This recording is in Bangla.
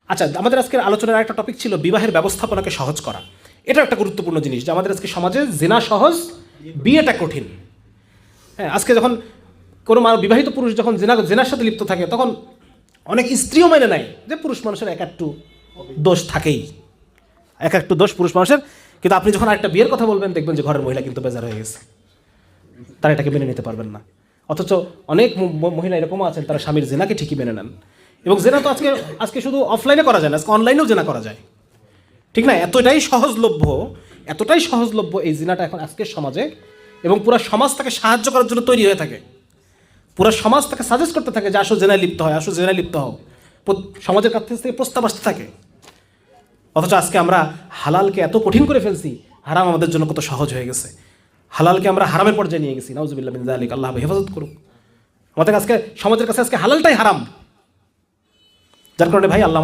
আচ্ছা, আমাদের আজকের আলোচনার একটা টপিক ছিল বিবাহের ব্যবস্থাপনাকে সহজ করা। এটা একটা গুরুত্বপূর্ণ জিনিস যে আমাদের আজকে সমাজে জেনা সহজ, বিয়েটা কঠিন। হ্যাঁ, আজকে যখন কোনো বিবাহিত পুরুষ যখন জেনার সাথে লিপ্ত থাকে, তখন অনেক স্ত্রীও মেনে নেয় যে পুরুষ মানুষের এক একটু দোষ থাকেই, এক একটু দোষ পুরুষ মানুষের। কিন্তু আপনি যখন আরেকটা বিয়ের কথা বলবেন, দেখবেন যে ঘরের মহিলা কিন্তু বেজার হয়ে গেছে, তারা এটাকে মেনে নিতে পারবেন না। অথচ অনেক মহিলা এরকমও আছেন, তারা স্বামীর জেনাকে ঠিকই মেনে নেন। এবং জেনা তো আজকে শুধু অফলাইনে করা যায় না, আজকে অনলাইনেও জেনা করা যায়, ঠিক না? এতটাই সহজলভ্য এই জিনাটা এখন আজকের সমাজে, এবং পুরো সমাজ তাকে সাহায্য করার জন্য তৈরি হয়ে থাকে। পুরো সমাজ তাকে সাজেস্ট করতে থাকে যে আসো জেনায় লিপ্ত হয়, আসো জেনায় লিপ্ত হও, সমাজের কাছ থেকে প্রস্তাব আসতে থাকে। অথচ আজকে আমরা হালালকে এত কঠিন করে ফেলছি, হারাম আমাদের জন্য কত সহজ হয়ে গেছে। হালালকে আমরা হারামের পর্যায়ে নিয়ে গেছি, নাউজুবিল্লাহ মিন যালিক। আল্লাহ হেফাজত করুক। আমাদের আজকে সমাজের কাছে আজকে হালালটাই হারাম, যার কারণে ভাই আল্লাহ আমাদের